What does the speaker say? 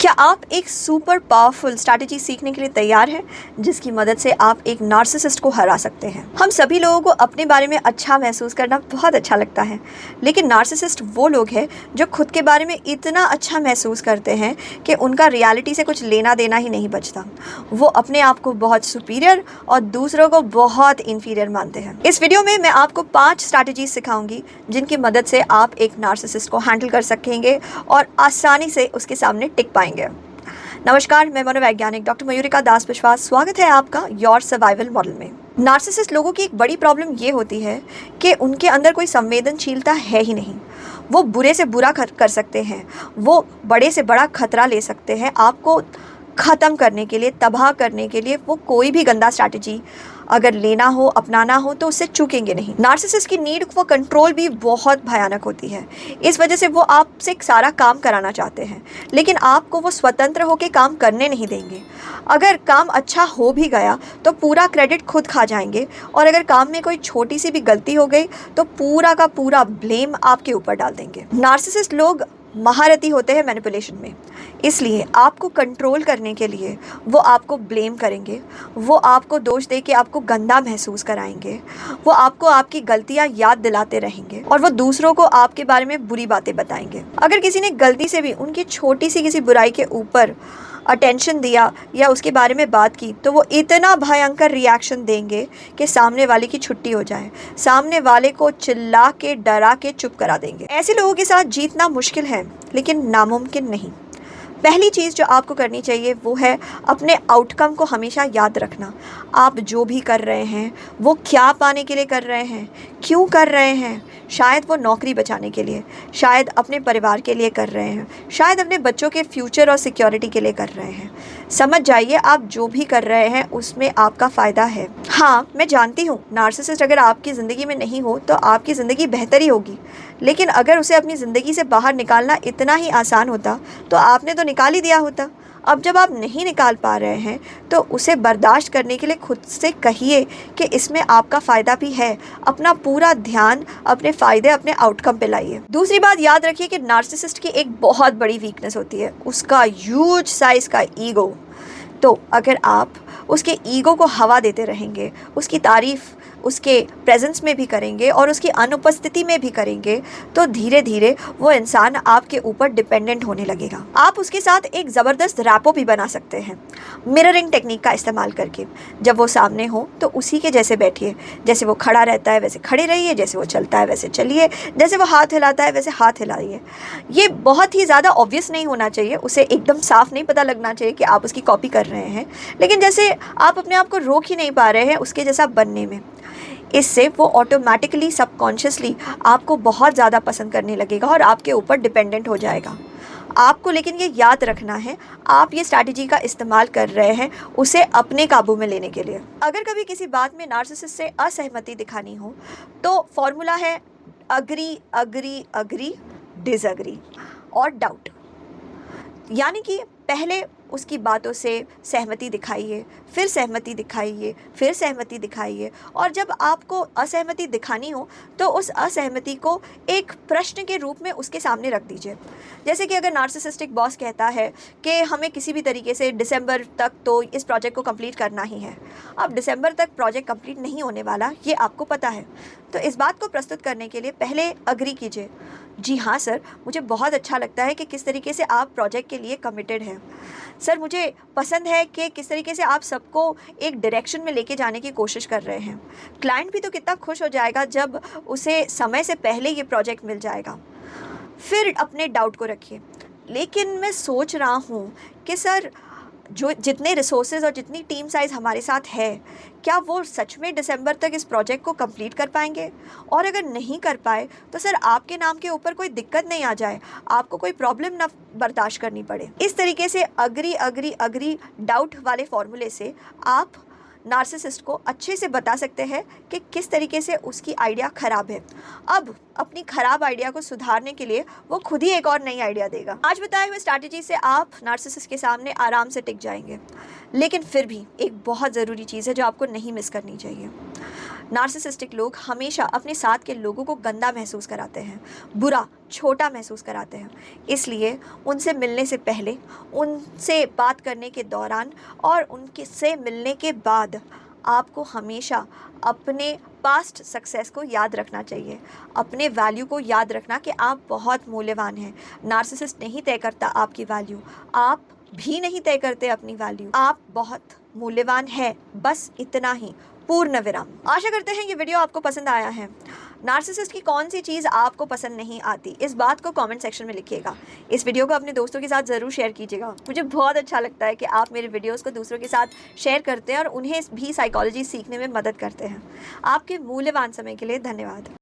क्या आप एक सुपर पावरफुल स्ट्रैटेजी सीखने के लिए तैयार हैं जिसकी मदद से आप एक नार्सिसिस्ट को हरा सकते हैं। हम सभी लोगों को अपने बारे में अच्छा महसूस करना बहुत अच्छा लगता है, लेकिन नार्सिसिस्ट वो लोग हैं जो खुद के बारे में इतना अच्छा महसूस करते हैं कि उनका रियलिटी से कुछ लेना देना ही नहीं बचता। वो अपने आप को बहुत सुपीरियर और दूसरों को बहुत इन्फीरियर मानते हैं। इस वीडियो में मैं आपको 5 स्ट्रैटेजीज सिखाऊंगी जिनकी मदद से आप एक नार्सिसिस्ट को हैंडल कर सकेंगे और आसानी से उसके सामने टिक पाएंगे। नमस्कार, मैं मनोवैज्ञानिक डॉक्टर मयूरिका दास विश्वास। स्वागत है आपका योर सर्वाइवल मॉडल में। नार्सिसिस्ट लोगों की एक बड़ी प्रॉब्लम ये होती है कि उनके अंदर कोई संवेदनशीलता है ही नहीं। वो बुरे से बुरा कर सकते हैं, वो बड़े से बड़ा खतरा ले सकते हैं। आपको ख़त्म करने के लिए, तबाह करने के लिए वो कोई भी गंदा स्ट्रैटेजी अगर लेना हो, अपनाना हो तो उससे चूकेंगे नहीं। नार्सिसिस्ट की नीड फॉर कंट्रोल भी बहुत भयानक होती है। इस वजह से वो आपसे सारा काम कराना चाहते हैं, लेकिन आपको वो स्वतंत्र होकर काम करने नहीं देंगे। अगर काम अच्छा हो भी गया तो पूरा क्रेडिट खुद खा जाएंगे, और अगर काम में कोई छोटी सी भी गलती हो गई तो पूरा का पूरा ब्लेम आपके ऊपर डाल देंगे। नार्सिसिस्ट लोग महारथी होते हैं मैनिपुलेशन में, इसलिए आपको कंट्रोल करने के लिए वो आपको ब्लेम करेंगे, वो आपको दोष दे के आपको गंदा महसूस कराएंगे, वो आपको आपकी गलतियां याद दिलाते रहेंगे और वो दूसरों को आपके बारे में बुरी बातें बताएंगे। अगर किसी ने गलती से भी उनकी छोटी सी किसी बुराई के ऊपर अटेंशन दिया या उसके बारे में बात की तो वो इतना भयंकर रिएक्शन देंगे कि सामने वाले की छुट्टी हो जाए, सामने वाले को चिल्ला के डरा के चुप करा देंगे। ऐसे लोगों के साथ जीतना मुश्किल है लेकिन नामुमकिन नहीं। पहली चीज़ जो आपको करनी चाहिए वो है अपने आउटकम को हमेशा याद रखना। आप जो भी कर रहे हैं वो क्या पाने के लिए कर रहे हैं, क्यों कर रहे हैं। शायद वो नौकरी बचाने के लिए, शायद अपने परिवार के लिए कर रहे हैं, शायद अपने बच्चों के फ्यूचर और सिक्योरिटी के लिए कर रहे हैं। समझ जाइए, आप जो भी कर रहे हैं उसमें आपका फ़ायदा है। हाँ, मैं जानती हूँ नार्सिसिस्ट अगर आपकी ज़िंदगी में नहीं हो तो आपकी ज़िंदगी बेहतर ही होगी, लेकिन अगर उसे अपनी ज़िंदगी से बाहर निकालना इतना ही आसान होता तो आपने तो निकाल ही दिया होता। अब जब आप नहीं निकाल पा रहे हैं तो उसे बर्दाश्त करने के लिए खुद से कहिए कि इसमें आपका फ़ायदा भी है। अपना पूरा ध्यान अपने फ़ायदे, अपने आउटकम पे लाइए। दूसरी बात याद रखिए कि नार्सिसिस्ट की एक बहुत बड़ी वीकनेस होती है उसका ह्यूज साइज़ का ईगो। तो अगर आप उसके ईगो को हवा देते रहेंगे, उसकी तारीफ़ उसके प्रेजेंस में भी करेंगे और उसकी अनुपस्थिति में भी करेंगे तो धीरे धीरे वो इंसान आपके ऊपर डिपेंडेंट होने लगेगा। आप उसके साथ एक ज़बरदस्त रैपो भी बना सकते हैं मिररिंग टेक्निक का इस्तेमाल करके। जब वो सामने हो तो उसी के जैसे बैठिए, जैसे वो खड़ा रहता है वैसे खड़े रहिए, जैसे वो चलता है वैसे चलिए, जैसे वो हाथ हिलाता है वैसे हाथ हिलाइए। ये बहुत ही ज़्यादा ऑब्वियस नहीं होना चाहिए, उसे एकदम साफ नहीं पता लगना चाहिए कि आप उसकी कॉपी कर रहे हैं, लेकिन जैसे आप अपने आप को रोक ही नहीं पा रहे हैं उसके जैसा बनने में। इससे वो ऑटोमेटिकली सबकॉन्शियसली आपको बहुत ज़्यादा पसंद करने लगेगा और आपके ऊपर डिपेंडेंट हो जाएगा। आपको लेकिन ये याद रखना है, आप ये स्ट्रैटेजी का इस्तेमाल कर रहे हैं उसे अपने काबू में लेने के लिए। अगर कभी किसी बात में नार्सिसिस्ट से असहमति दिखानी हो तो फॉर्मूला है अग्री अग्री अग्री डिसअग्री और डाउट। यानी कि पहले उसकी बातों से सहमति दिखाइए, फिर सहमति दिखाइए, फिर सहमति दिखाइए, और जब आपको असहमति दिखानी हो तो उस असहमति को एक प्रश्न के रूप में उसके सामने रख दीजिए। जैसे कि अगर नार्सिसिस्टिक बॉस कहता है कि हमें किसी भी तरीके से दिसंबर तक तो इस प्रोजेक्ट को कंप्लीट करना ही है। अब दिसंबर तक प्रोजेक्ट कंप्लीट नहीं होने वाला, ये आपको पता है, तो इस बात को प्रस्तुत करने के लिए पहले अग्री कीजिए। जी हाँ सर, मुझे बहुत अच्छा लगता है कि किस तरीके से आप प्रोजेक्ट के लिए कमिटेड हैं। सर, मुझे पसंद है कि किस तरीके से आप सबको एक डायरेक्शन में लेके जाने की कोशिश कर रहे हैं। क्लाइंट भी तो कितना खुश हो जाएगा जब उसे समय से पहले ये प्रोजेक्ट मिल जाएगा। फिर अपने डाउट को रखिए, लेकिन मैं सोच रहा हूँ कि सर जो जितने रिसोर्सेज और जितनी टीम साइज़ हमारे साथ है, क्या वो सच में दिसंबर तक इस प्रोजेक्ट को कंप्लीट कर पाएंगे? और अगर नहीं कर पाए तो सर आपके नाम के ऊपर कोई दिक्कत नहीं आ जाए, आपको कोई प्रॉब्लम ना बर्दाश्त करनी पड़े। इस तरीके से अग्री अग्री अग्री डाउट वाले फॉर्मूले से आप नार्सिसिस्ट को अच्छे से बता सकते हैं कि किस तरीके से उसकी आइडिया ख़राब है। अब अपनी ख़राब आइडिया को सुधारने के लिए वो खुद ही एक और नई आइडिया देगा। आज बताए हुए स्ट्रैटेजी से आप नार्सिसिस्ट के सामने आराम से टिक जाएंगे, लेकिन फिर भी एक बहुत ज़रूरी चीज़ है जो आपको नहीं मिस करनी चाहिए। नार्सिसिस्टिक लोग हमेशा अपने साथ के लोगों को गंदा महसूस कराते हैं, बुरा, छोटा महसूस कराते हैं। इसलिए उनसे मिलने से पहले, उनसे बात करने के दौरान और उनके से मिलने के बाद आपको हमेशा अपने पास्ट सक्सेस को याद रखना चाहिए, अपने वैल्यू को याद रखना कि आप बहुत मूल्यवान हैं। नार्सिसिस्ट नहीं तय करता आपकी वैल्यू, आप भी नहीं तय करते अपनी वैल्यू। आप बहुत मूल्यवान है, बस इतना ही, पूर्ण विराम। आशा करते हैं ये वीडियो आपको पसंद आया है। नार्सिसिस्ट की कौन सी चीज़ आपको पसंद नहीं आती, इस बात को कमेंट सेक्शन में लिखिएगा। इस वीडियो को अपने दोस्तों के साथ ज़रूर शेयर कीजिएगा। मुझे बहुत अच्छा लगता है कि आप मेरे वीडियोस को दूसरों के साथ शेयर करते हैं और उन्हें भी साइकोलॉजी सीखने में मदद करते हैं। आपके मूल्यवान समय के लिए धन्यवाद।